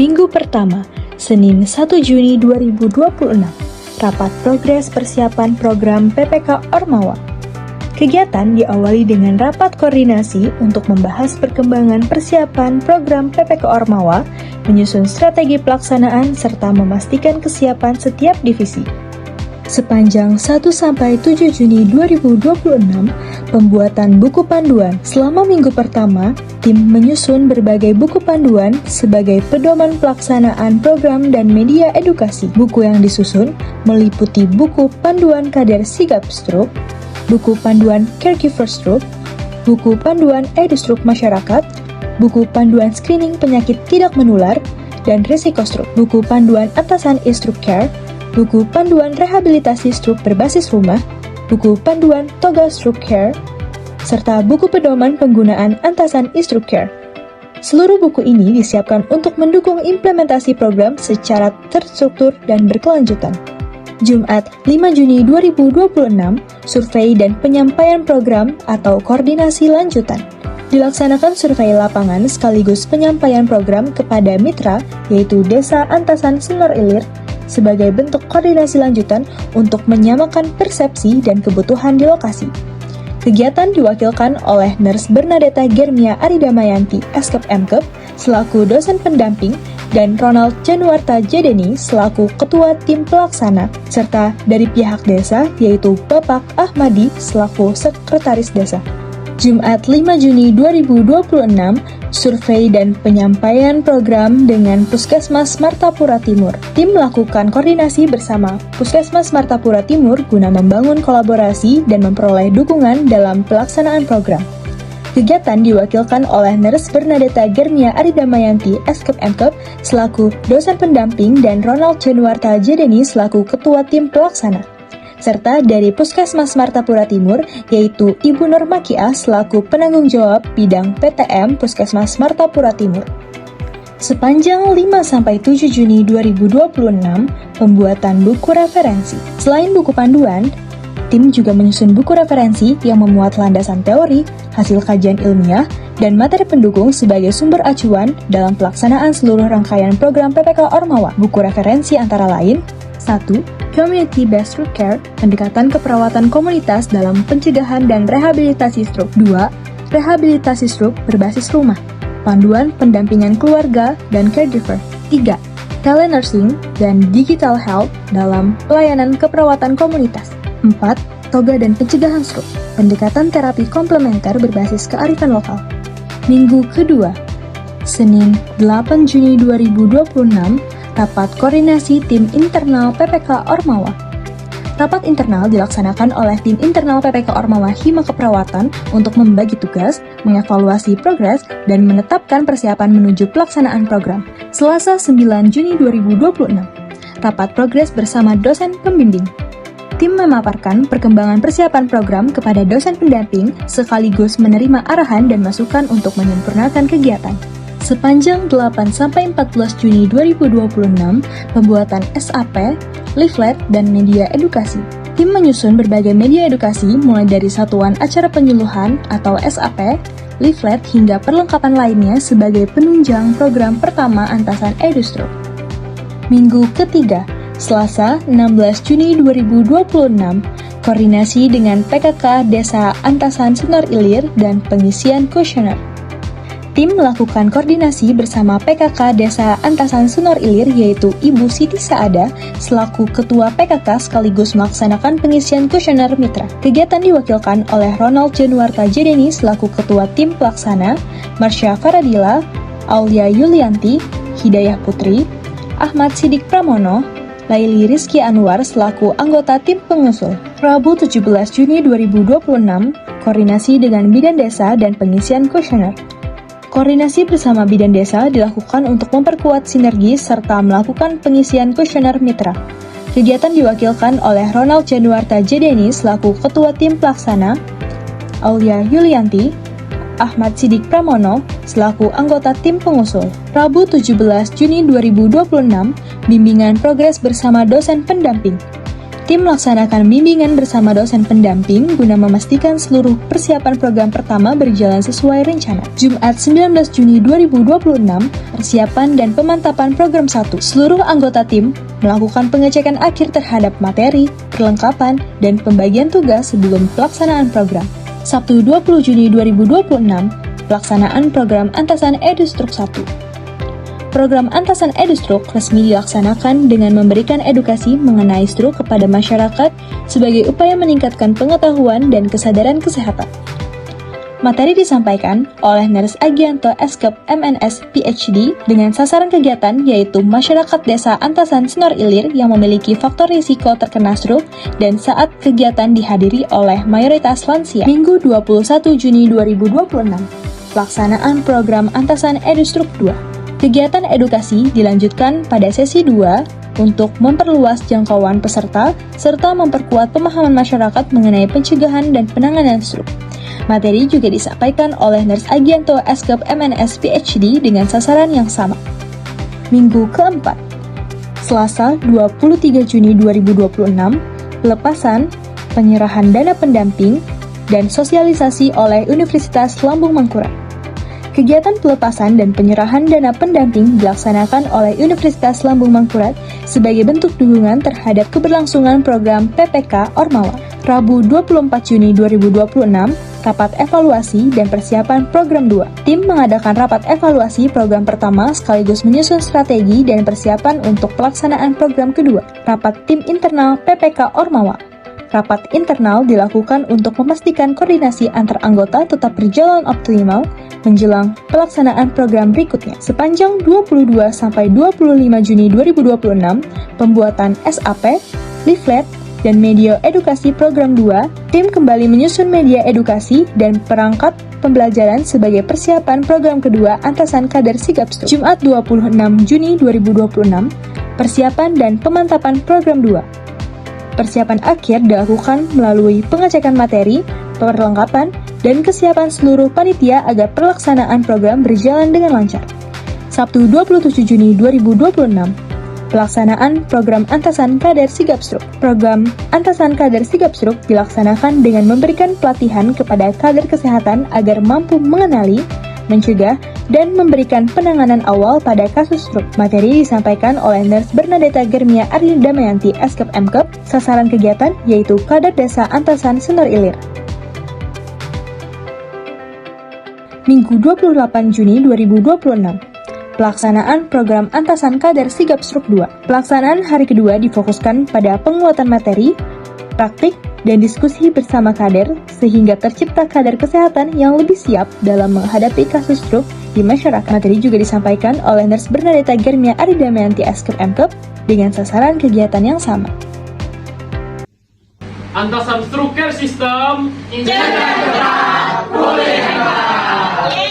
Minggu pertama, Senin 1 Juni 2026. Rapat progres persiapan program PPK Ormawa. Kegiatan diawali dengan rapat koordinasi untuk membahas perkembangan persiapan program PPK Ormawa, menyusun strategi pelaksanaan, serta memastikan kesiapan setiap divisi. Sepanjang 1-7 Juni 2026, pembuatan buku panduan. Selama minggu pertama, tim menyusun berbagai buku panduan sebagai pedoman pelaksanaan program dan media edukasi. Buku yang disusun meliputi buku panduan kader sigap stroke, buku panduan caregiver stroke, buku panduan EduStroke masyarakat, buku panduan screening penyakit tidak menular dan risiko stroke, buku panduan atasan e-stroke care, buku panduan rehabilitasi stroke berbasis rumah, buku panduan toga stroke care, serta buku pedoman penggunaan atasan e-stroke care. Seluruh buku ini disiapkan untuk mendukung implementasi program secara terstruktur dan berkelanjutan. Jumat 5 Juni 2026, survei dan penyampaian program atau koordinasi lanjutan. Dilaksanakan survei lapangan sekaligus penyampaian program kepada mitra, yaitu Desa Antasan Senor Ilir, sebagai bentuk koordinasi lanjutan untuk menyamakan persepsi dan kebutuhan di lokasi. Kegiatan diwakilkan oleh Nurse Bernadetta Germia Aridamayanti, Eskep Mkep, selaku dosen pendamping, dan Ronald Januarta Jedeni selaku ketua tim pelaksana, serta dari pihak desa yaitu Bapak Ahmadi selaku sekretaris desa. Jumat 5 Juni 2026, survei dan penyampaian program dengan Puskesmas Martapura Timur. Tim melakukan koordinasi bersama Puskesmas Martapura Timur guna membangun kolaborasi dan memperoleh dukungan dalam pelaksanaan program. Kegiatan diwakilkan oleh Nurse Bernadetta Germia Aridamayanti, Eskep Mkep, selaku dosen pendamping, dan Ronald Januarta Jedeni selaku ketua tim pelaksana, serta dari Puskesmas Martapura Timur, yaitu Ibu Normakia selaku penanggung jawab bidang PTM Puskesmas Martapura Timur. Sepanjang 5-7 Juni 2026, pembuatan buku referensi. Selain buku panduan, tim juga menyusun buku referensi yang memuat landasan teori, hasil kajian ilmiah, dan materi pendukung sebagai sumber acuan dalam pelaksanaan seluruh rangkaian program PPK Ormawa. Buku referensi antara lain: 1. Community Based Stroke Care, pendekatan keperawatan komunitas dalam pencegahan dan rehabilitasi stroke. 2. Rehabilitasi stroke berbasis rumah, panduan pendampingan keluarga dan caregiver. 3. Telenursing dan digital health dalam pelayanan keperawatan komunitas. 4. Toga dan pencegahan stroke, pendekatan terapi komplementer berbasis kearifan lokal. Minggu kedua, Senin 8 Juni 2026, rapat koordinasi tim internal PPK Ormawa. Rapat internal dilaksanakan oleh tim internal PPK Ormawa Hima Keperawatan untuk membagi tugas, mengevaluasi progres, dan menetapkan persiapan menuju pelaksanaan program. Selasa 9 Juni 2026, rapat progres bersama dosen pembimbing. Tim memaparkan perkembangan persiapan program kepada dosen pendamping, sekaligus menerima arahan dan masukan untuk menyempurnakan kegiatan. Sepanjang 8-14 Juni 2026, pembuatan SAP, leaflet, dan media edukasi. Tim menyusun berbagai media edukasi mulai dari satuan acara penyuluhan atau SAP, leaflet, hingga perlengkapan lainnya sebagai penunjang program pertama Antasan EduStroke. Minggu ketiga, Selasa 16 Juni 2026, koordinasi dengan PKK Desa Antasan Senor Ilir dan pengisian kuesioner. Tim melakukan koordinasi bersama PKK Desa Antasan Senor Ilir, yaitu Ibu Siti Saada selaku Ketua PKK sekaligus melaksanakan pengisian kuesioner mitra. Kegiatan diwakilkan oleh Ronald Januarta Jedeni selaku Ketua Tim Pelaksana, Marsha Faradila, Aulia Yulianti, Hidayah Putri, Ahmad Sidik Pramono, Laili Rizky Anwar selaku anggota tim pengusul. Rabu 17 Juni 2026, koordinasi dengan Bidan Desa dan pengisian kuesioner. Koordinasi bersama Bidan Desa dilakukan untuk memperkuat sinergi serta melakukan pengisian kuesioner mitra. Kegiatan diwakilkan oleh Ronald Januarta Jedeni selaku Ketua Tim Pelaksana, Aulia Yulianti, Ahmad Sidik Pramono selaku anggota tim pengusul. Rabu 17 Juni 2026, bimbingan progres bersama dosen pendamping. Tim melaksanakan bimbingan bersama dosen pendamping guna memastikan seluruh persiapan program pertama berjalan sesuai rencana. Jumat 19 Juni 2026, persiapan dan pemantapan program 1. Seluruh anggota tim melakukan pengecekan akhir terhadap materi, perlengkapan, dan pembagian tugas sebelum pelaksanaan program. Sabtu 20 Juni 2026, pelaksanaan program Antasan EduStruk 1. Program Antasan EduStruk resmi dilaksanakan dengan memberikan edukasi mengenai stroke kepada masyarakat sebagai upaya meningkatkan pengetahuan dan kesadaran kesehatan. Materi disampaikan oleh Nurse Agianto Eskep MNS PhD dengan sasaran kegiatan yaitu masyarakat desa Antasan Senor Ilir yang memiliki faktor risiko terkena stroke dan saat kegiatan dihadiri oleh mayoritas lansia. Minggu 21 Juni 2026, pelaksanaan program Antasan EduStruk 2. Kegiatan edukasi dilanjutkan pada sesi 2 untuk memperluas jangkauan peserta serta memperkuat pemahaman masyarakat mengenai pencegahan dan penanganan stroke. Materi juga disampaikan oleh Nurse Agianto Eskep MNS PhD dengan sasaran yang sama. Minggu keempat, Selasa 23 Juni 2026, pelepasan, penyerahan dana pendamping, dan sosialisasi oleh Universitas Lambung Mangkurat. Kegiatan pelepasan dan penyerahan dana pendamping dilaksanakan oleh Universitas Lambung Mangkurat sebagai bentuk dukungan terhadap keberlangsungan program PPK Ormawa. Rabu 24 Juni 2026, rapat evaluasi dan persiapan program 2. Tim mengadakan rapat evaluasi program pertama sekaligus menyusun strategi dan persiapan untuk pelaksanaan program kedua. Rapat tim internal PPK Ormawa. Rapat internal dilakukan untuk memastikan koordinasi antar anggota tetap berjalan optimal menjelang pelaksanaan program berikutnya. Sepanjang 22 sampai 25 Juni 2026, pembuatan SAP, leaflet, dan media edukasi program 2, tim kembali menyusun media edukasi dan perangkat pembelajaran sebagai persiapan program kedua Antasan Kader Sigap Stroke. Jumat 26 Juni 2026, persiapan dan pemantapan program 2. Persiapan akhir dilakukan melalui pengecekan materi, perlengkapan, dan kesiapan seluruh panitia agar pelaksanaan program berjalan dengan lancar. Sabtu 27 Juni 2026, pelaksanaan program Antasan Kader Sigap Stroke. Program Antasan Kader Sigap Stroke dilaksanakan dengan memberikan pelatihan kepada kader kesehatan agar mampu mengenali, mencegah, dan memberikan penanganan awal pada kasus stroke. Materi disampaikan oleh Nurse Bernadetta Germia Aril Damayanti Eskep MKep. Sasaran kegiatan yaitu kader desa Antasan Senor Ilir. Minggu 28 Juni 2026, pelaksanaan program Antasan Kader Sigap Stroke 2. Pelaksanaan hari kedua difokuskan pada penguatan materi, praktik, dan diskusi bersama kader sehingga tercipta kader kesehatan yang lebih siap dalam menghadapi kasus stroke di masyarakat. Materi juga disampaikan oleh Nurse Bernadetta Germia Aridamayanti Eskep MKep dengan sasaran kegiatan yang sama. Antasan Stroke Care System, jaga tetap, pulih hebat.